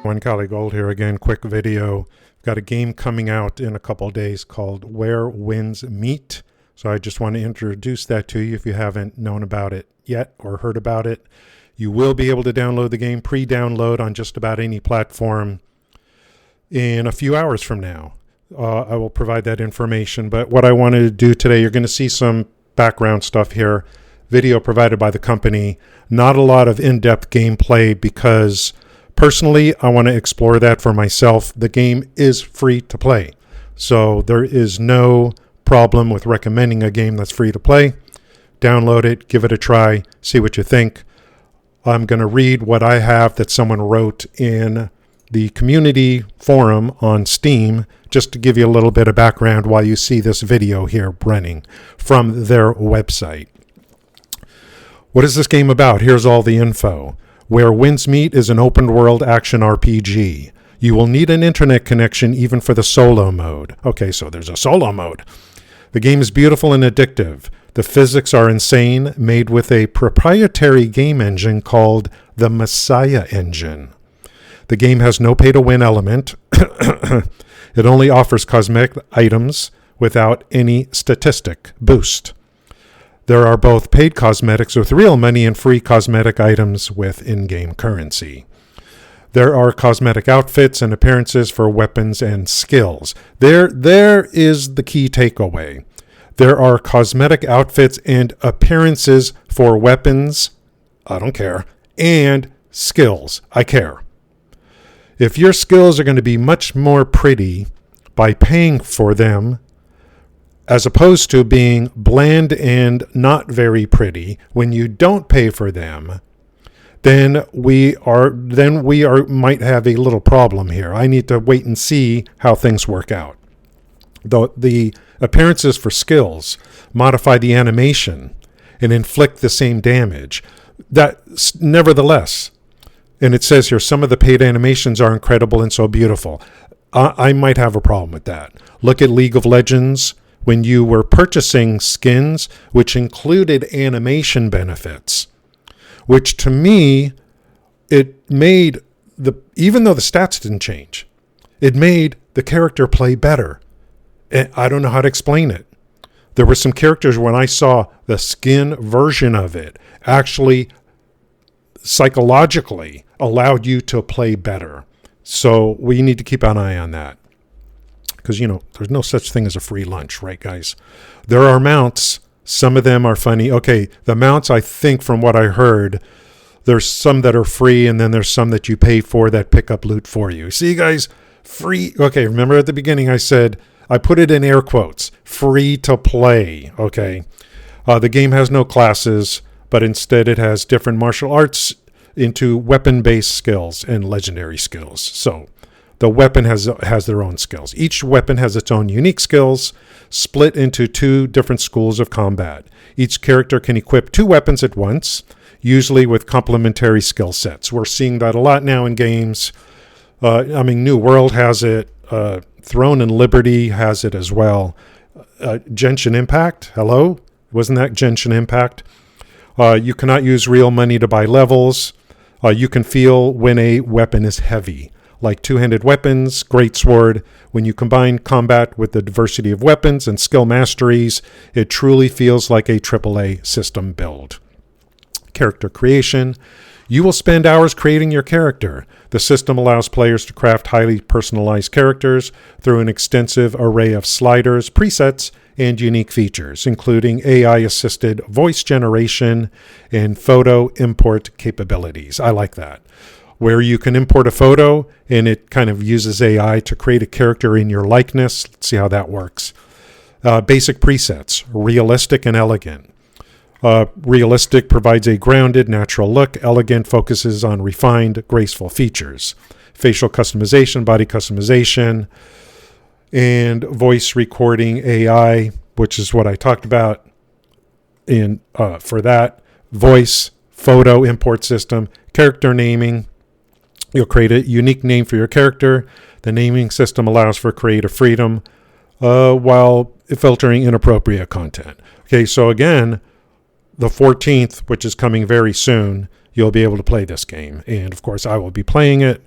everyone. Cali Gold here again. Quick video. Got a game coming out in a couple of days called Where Winds Meet. So I just want to introduce that to you if you haven't known about it yet or heard about it. You will be able to download the game, pre-download on just about any platform in a few hours from now. I will provide that information. But what I wanted to do today, you're going to see some background stuff here. Video provided by the company. Not a lot of in-depth gameplay because personally, I want to explore that for myself. The game is free to play. So there is no problem with recommending a game that's free to play. Download it, give it a try, see what you think. I'm going to read what I have that someone wrote in the community forum on Steam, just to give you a little bit of background while you see this video here running from their website. What is this game about? Here's all the info. Where Winds Meet is an open-world action RPG. You will need an internet connection even for the solo mode. Okay, so there's a solo mode. The game is beautiful and addictive. The physics are insane, made with a proprietary game engine called the Messiah engine. The game has no pay-to-win element. It only offers cosmetic items without any statistic boost. There are both paid cosmetics with real money and free cosmetic items with in-game currency. There are cosmetic outfits and appearances for weapons and skills. There is the key takeaway. There are cosmetic outfits and appearances for weapons, I don't care, and skills, I care. If your skills are going to be much more pretty by paying for them, as opposed to being bland and not very pretty when you don't pay for them, then we might have a little problem here. I need to wait and see how things work out. The appearances for skills modify the animation and inflict the same damage. That nevertheless, and it says here, some of the paid animations are incredible and so beautiful. I might have a problem with that. Look at League of Legends. When you were purchasing skins, which included animation benefits, which to me, it made even though the stats didn't change, it made the character play better. And I don't know how to explain it. There were some characters when I saw the skin version of it actually psychologically allowed you to play better. So we need to keep an eye on that. Because, there's no such thing as a free lunch, right, guys? There are mounts. Some of them are funny. Okay, the mounts, I think from what I heard, there's some that are free, and then there's some that you pay for that pick up loot for you. See, guys, free. Okay, remember at the beginning I said, I put it in air quotes, free to play, okay? The game has no classes, but instead it has different martial arts into weapon-based skills and legendary skills. So the weapon has their own skills. Each weapon has its own unique skills, split into two different schools of combat. Each character can equip two weapons at once, usually with complementary skill sets. We're seeing that a lot now in games. New World has it. Throne and Liberty has it as well. Genshin Impact, hello? Wasn't that Genshin Impact? You cannot use real money to buy levels. You can feel when a weapon is heavy. Like two-handed weapons, greatsword. When you combine combat with the diversity of weapons and skill masteries, it truly feels like a AAA system build. Character creation. You will spend hours creating your character. The system allows players to craft highly personalized characters through an extensive array of sliders, presets, and unique features, including AI-assisted voice generation and photo import capabilities. I like that. Where you can import a photo and it kind of uses AI to create a character in your likeness. Let's see how that works. Basic presets, realistic and elegant. Realistic provides a grounded, natural look. Elegant focuses on refined, graceful features. Facial customization, body customization, and voice recording AI, which is what I talked about for that. Voice, photo import system, character naming. You'll create a unique name for your character. The naming system allows for creative freedom while filtering inappropriate content. Okay, so again, the 14th, which is coming very soon, you'll be able to play this game. And, of course, I will be playing it.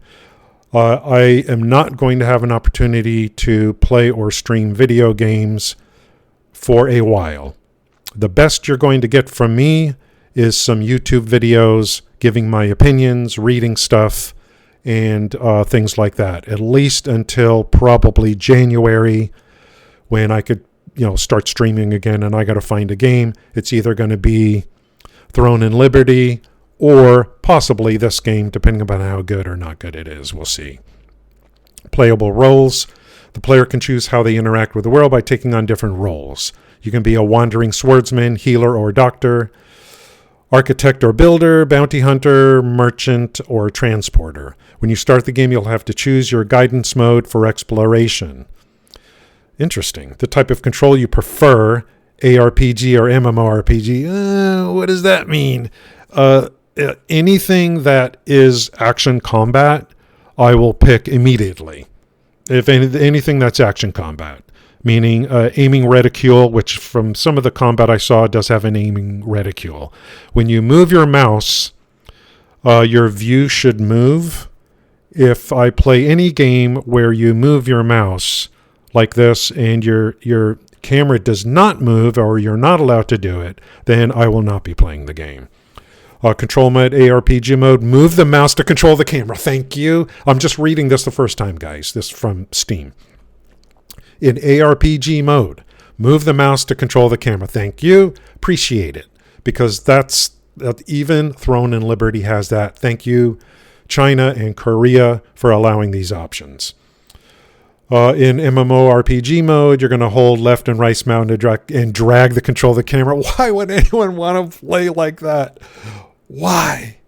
I am not going to have an opportunity to play or stream video games for a while. The best you're going to get from me is some YouTube videos giving my opinions, reading stuff, and things like that, at least until probably January, when I could start streaming again, and I got to find a game. It's either going to be Throne and Liberty or possibly this game, depending upon how good or not good it is. We'll see. Playable roles. The player can choose how they interact with the world by taking on different roles. You can be a wandering swordsman, healer, or doctor, architect or builder, bounty hunter, merchant, or transporter. When you start the game, you'll have to choose your guidance mode for exploration. Interesting. The type of control you prefer, ARPG or MMORPG. What does that mean? Anything that is action combat, I will pick immediately. If anything that's action combat, meaning aiming reticule, which from some of the combat I saw does have an aiming reticule. When you move your mouse, your view should move. If I play any game where you move your mouse like this and your camera does not move, or you're not allowed to do it, then I will not be playing the game. Control mode, ARPG mode, move the mouse to control the camera. Thank you. I'm just reading this the first time, guys. This is from Steam. In ARPG mode, move the mouse to control the camera. Thank you. Appreciate it. Because that even Throne and Liberty has that. Thank you, China and Korea, for allowing these options. In MMORPG mode, you're going to hold left and right mouse and drag the control of the camera. Why would anyone want to play like that? Why?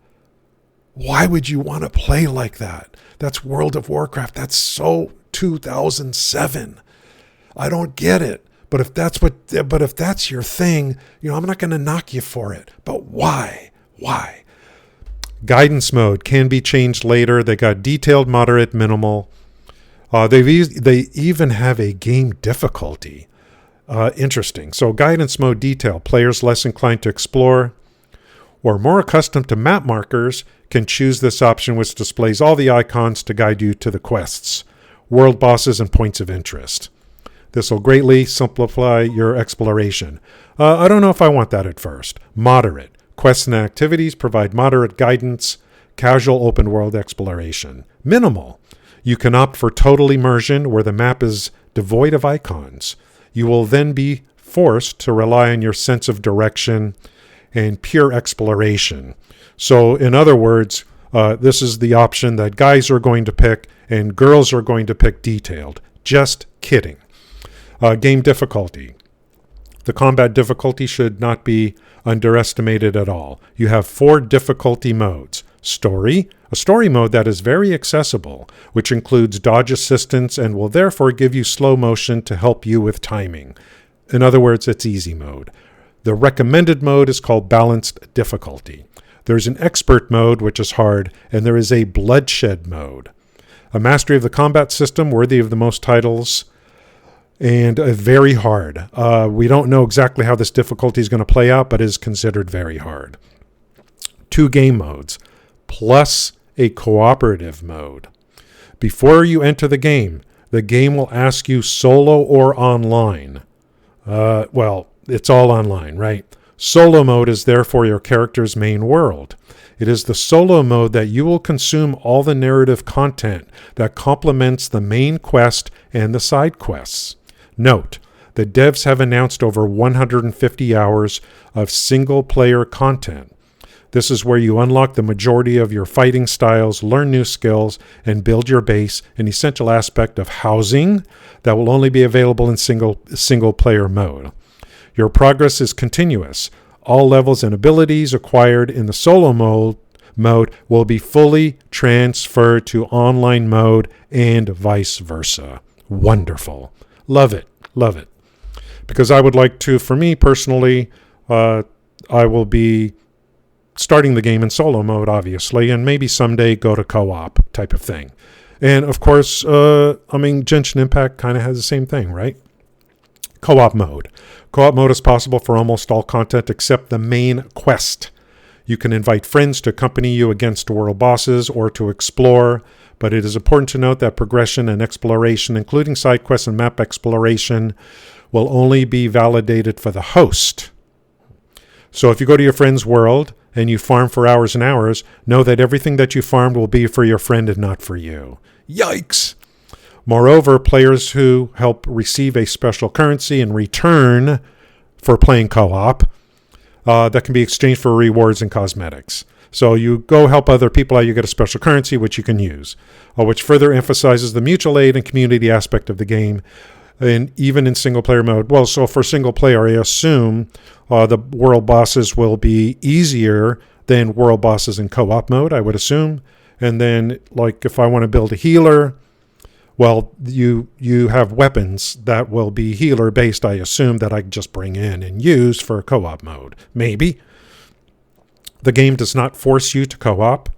Why would you want to play like that? That's World of Warcraft. That's so 2007. I don't get it. But if that's your thing, I'm not going to knock you for it. But why? Why? Guidance mode can be changed later. They got detailed, moderate, minimal. They even have a game difficulty. Interesting. So guidance mode detail. Players less inclined to explore or more accustomed to map markers can choose this option, which displays all the icons to guide you to the quests, world bosses, and points of interest. This will greatly simplify your exploration. I don't know if I want that at first. Moderate. Quests and activities provide moderate guidance, casual open world exploration. Minimal. You can opt for total immersion, where the map is devoid of icons. You will then be forced to rely on your sense of direction and pure exploration. So in other words, this is the option that guys are going to pick and girls are going to pick detailed. Just kidding. Game difficulty. The combat difficulty should not be underestimated at all. You have 4 difficulty modes. Story, a story mode that is very accessible, which includes dodge assistance and will therefore give you slow motion to help you with timing. In other words, it's easy mode. The recommended mode is called balanced difficulty. There's an expert mode, which is hard, and there is a bloodshed mode. A mastery of the combat system worthy of the most titles, and very hard. We don't know exactly how this difficulty is going to play out, but it is considered very hard. 2 game modes, plus a cooperative mode. Before you enter the game will ask you solo or online. Well, it's all online, right? Solo mode is therefore your character's main world. It is the solo mode that you will consume all the narrative content that complements the main quest and the side quests. Note, the devs have announced over 150 hours of single-player content. This is where you unlock the majority of your fighting styles, learn new skills, and build your base, an essential aspect of housing that will only be available in single-player mode. Your progress is continuous. All levels and abilities acquired in the solo mode will be fully transferred to online mode and vice versa. Wonderful. Love it. Love it. Because I would like to, for me personally, I will be starting the game in solo mode, obviously, and maybe someday go to co-op type of thing. And of course, Genshin Impact kind of has the same thing, right? Co-op mode. Co-op mode is possible for almost all content except the main quest. You can invite friends to accompany you against world bosses or to explore, but it is important to note that progression and exploration, including side quests and map exploration, will only be validated for the host. So if you go to your friend's world and you farm for hours and hours, know that everything that you farmed will be for your friend and not for you. Yikes! Moreover, players who help receive a special currency in return for playing co-op that can be exchanged for rewards and cosmetics. So you go help other people out, you get a special currency which you can use, which further emphasizes the mutual aid and community aspect of the game, and even in single-player mode. Well, so for single-player, I assume the world bosses will be easier than world bosses in co-op mode, I would assume. And then, like, if I want to build a healer, well, you have weapons that will be healer-based, I assume, that I can just bring in and use for co-op mode. Maybe. The game does not force you to co-op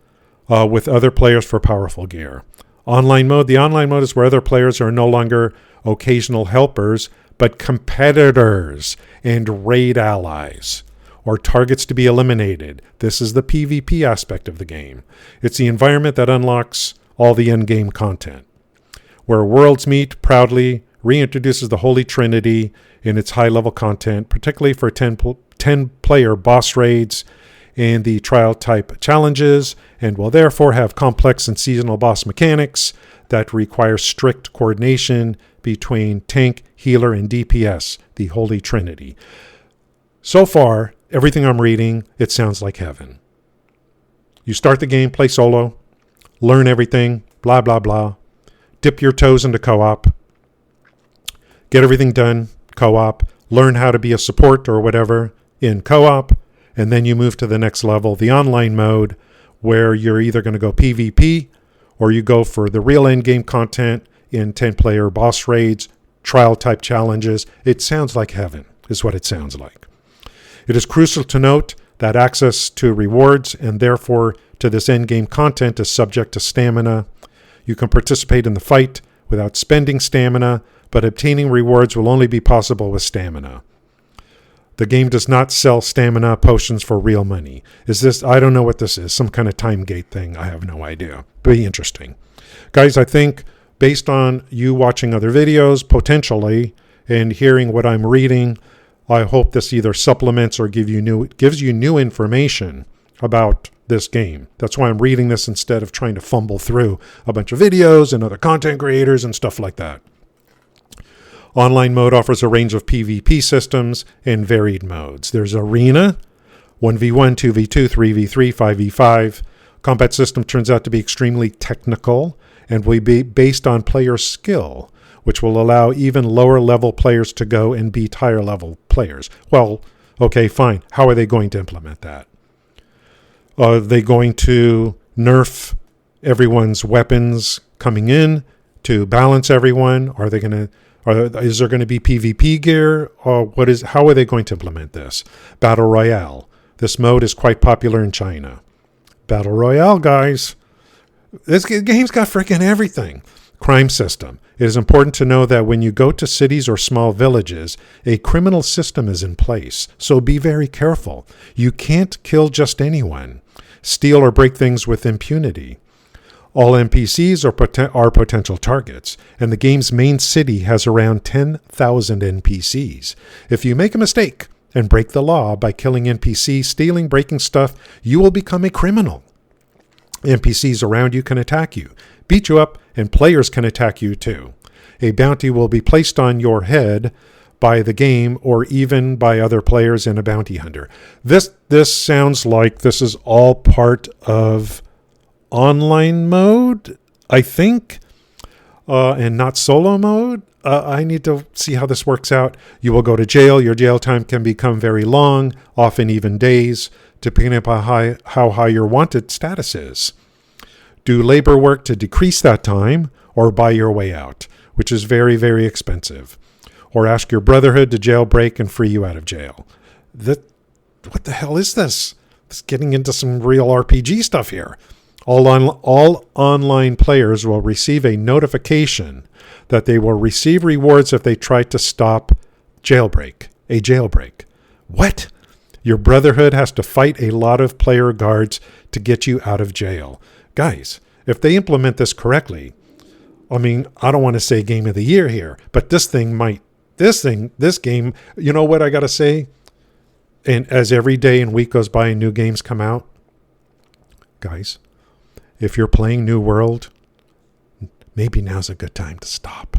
with other players for powerful gear. Online mode. The online mode is where other players are no longer occasional helpers, but competitors and raid allies, or targets to be eliminated. This is the PvP aspect of the game. It's the environment that unlocks all the endgame content. Where worlds meet proudly reintroduces the Holy Trinity in its high-level content, particularly for 10-player boss raids and the trial-type challenges, and will therefore have complex and seasonal boss mechanics that require strict coordination between tank, healer, and DPS, the Holy Trinity. So far, everything I'm reading, it sounds like heaven. You start the game, play solo, learn everything, blah, blah, blah. Dip your toes into co-op, get everything done, co-op, learn how to be a support or whatever in co-op, and then you move to the next level, the online mode, where you're either going to go PvP or you go for the real endgame content in 10-player boss raids, trial-type challenges. It sounds like heaven, is what it sounds like. It is crucial to note that access to rewards and therefore to this endgame content is subject to stamina. You can participate in the fight without spending stamina, but obtaining rewards will only be possible with stamina. The game does not sell stamina potions for real money. Is this, I don't know what this is, some kind of time gate thing. I have no idea. Be interesting. Guys, I think based on you watching other videos, potentially, and hearing what I'm reading, I hope this either supplements or gives you new information about this game. That's why I'm reading this instead of trying to fumble through a bunch of videos and other content creators and stuff like that. Online mode offers a range of PvP systems and varied modes. There's Arena, 1v1, 2v2, 3v3, 5v5. Combat system turns out to be extremely technical and will be based on player skill, which will allow even lower level players to go and beat higher level players. Well, okay, fine. How are they going to implement that? Are they going to nerf everyone's weapons coming in to balance everyone? Are they going to? Is there going to be PvP gear? Or how are they going to implement this? Battle Royale. This mode is quite popular in China. Battle Royale, guys. This game's got freaking everything. Crime system. It is important to know that when you go to cities or small villages, a criminal system is in place. So be very careful. You can't kill just anyone. Steal or break things with impunity. All NPCs are potential targets, and the game's main city has around 10,000 NPCs. If you make a mistake and break the law by killing NPCs, stealing, breaking stuff, you will become a criminal. NPCs around you can attack you, beat you up, and players can attack you too. A bounty will be placed on your head by the game or even by other players and a bounty hunter. This sounds like this is all part of online mode, I think, and not solo mode. I need to see how this works out. You will go to jail. Your jail time can become very long, often even days, depending upon how high your wanted status is. Do labor work to decrease that time or buy your way out, which is very, very expensive. Or ask your brotherhood to jailbreak and free you out of jail. What the hell is this? It's getting into some real RPG stuff here. All online players will receive a notification that they will receive rewards if they try to stop a jailbreak. What? Your brotherhood has to fight a lot of player guards to get you out of jail. Guys, if they implement this correctly, I mean, I don't want to say game of the year here, but this game, you know what I got to say? And as every day and week goes by and new games come out, guys, if you're playing New World, maybe now's a good time to stop.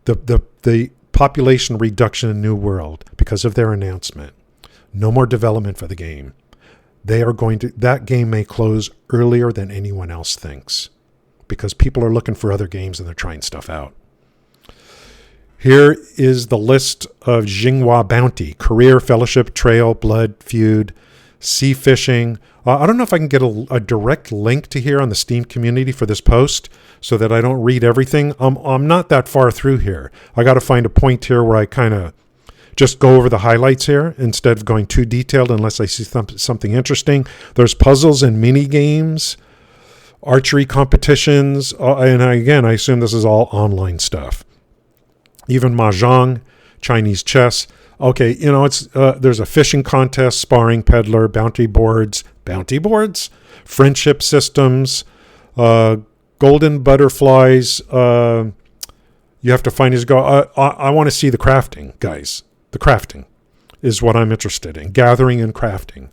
The population reduction in New World, because of their announcement, no more development for the game. That game may close earlier than anyone else thinks, because people are looking for other games and they're trying stuff out. Here is the list of Jinghua Bounty: Career, Fellowship, Trail, Blood, Feud, Sea Fishing. I don't know if I can get a direct link to here on the Steam community for this post so that I don't read everything. I'm not that far through here. I got to find a point here where I kind of just go over the highlights here instead of going too detailed unless I see something interesting. There's puzzles and mini games, archery competitions, and again, I assume this is all online stuff. Even mahjong, Chinese chess. Okay, it's there's a fishing contest, sparring, peddler, bounty boards, friendship systems, golden butterflies. You have to find his go. I want to see the crafting, guys. The crafting is what I'm interested in. Gathering and crafting.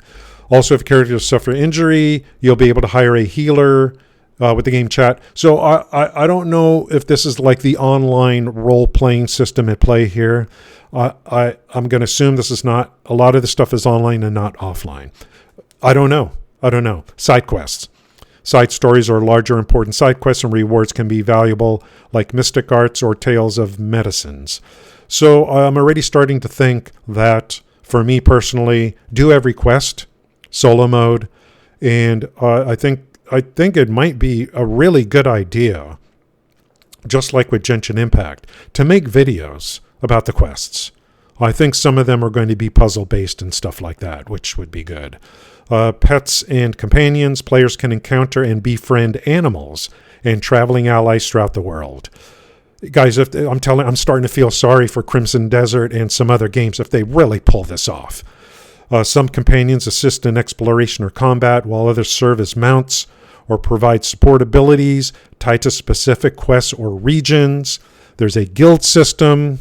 Also, if characters suffer injury, you'll be able to hire a healer with the game chat. So I don't know if this is like the online role-playing system at play here. I'm going to assume this is not. A lot of the stuff is online and not offline. I don't know. Side quests. Side stories or larger important side quests and rewards can be valuable, like mystic arts or tales of medicines. So I'm already starting to think that, for me personally, do every quest, solo mode, and I think it might be a really good idea, just like with Genshin Impact, to make videos about the quests. I think some of them are going to be puzzle-based and stuff like that, which would be good. Pets and companions. Players can encounter and befriend animals and traveling allies throughout the world. Guys, I'm starting to feel sorry for Crimson Desert and some other games if they really pull this off. Some companions assist in exploration or combat, while others serve as mounts or provide support abilities tied to specific quests or regions. There's a guild system,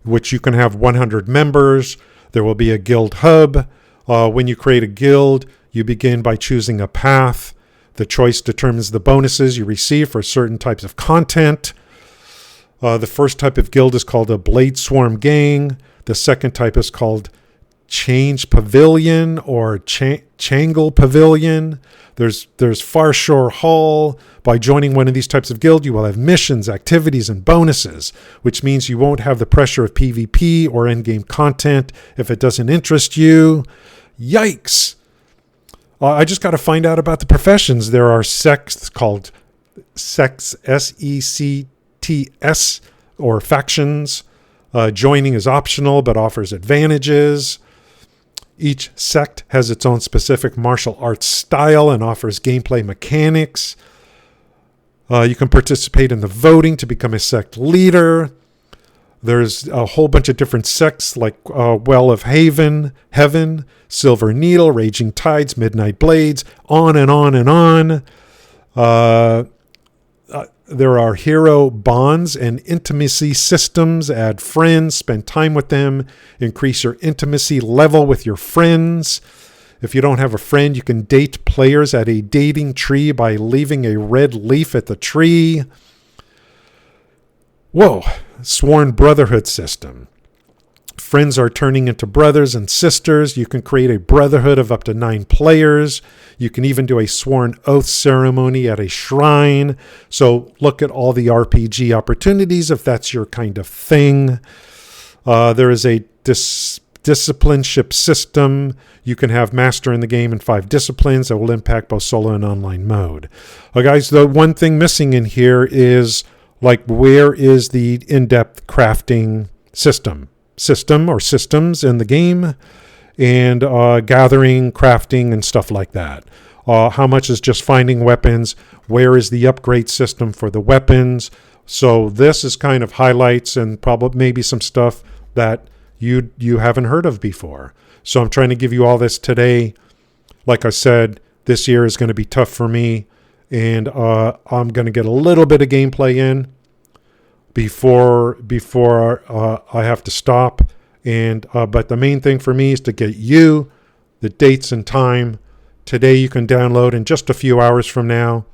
which you can have 100 members. There will be a guild hub. When you create a guild, you begin by choosing a path. The choice determines the bonuses you receive for certain types of content. The first type of guild is called a Blade Swarm Gang. The second type is called Change Pavilion or Changle Pavilion. There's Farshore Hall. By joining one of these types of guild, you will have missions, activities, and bonuses, which means you won't have the pressure of PvP or endgame content if it doesn't interest you. Yikes! I just got to find out about the professions. There are sects called sects, SECTS, or factions. Joining is optional but offers advantages. Each sect has its own specific martial arts style and offers gameplay mechanics. You can participate in the voting to become a sect leader. There's a whole bunch of different sects like Well of Heaven, Silver Needle, Raging Tides, Midnight Blades, on and on and on. There are hero bonds and intimacy systems. Add friends, spend time with them, increase your intimacy level with your friends. If you don't have a friend, you can date players at a dating tree by leaving a red leaf at the tree. Whoa, Sworn Brotherhood system. Friends are turning into brothers and sisters. You can create a brotherhood of up to 9 players. You can even do a sworn oath ceremony at a shrine. So look at all the RPG opportunities if that's your kind of thing. There is a disciplineship system. You can have master in the game in 5 disciplines that will impact both solo and online mode. Guys, the one thing missing in here is, like, where is the in-depth crafting system or systems in the game, and gathering, crafting, and stuff like that. How much is just finding weapons? Where is the upgrade system for the weapons? So this is kind of highlights and probably maybe some stuff that you haven't heard of before. So I'm trying to give you all this today. Like I said, this year is going to be tough for me, and I'm going to get a little bit of gameplay in before I have to stop. And but the main thing for me is to get you the dates and time. Today you can download in just a few hours from now,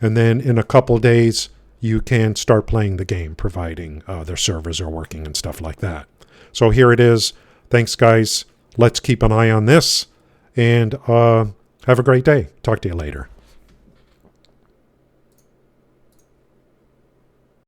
and then in a couple days you can start playing the game, providing their servers are working and stuff like that. So here it is. Thanks, guys. Let's keep an eye on this, and have a great day. Talk to you later.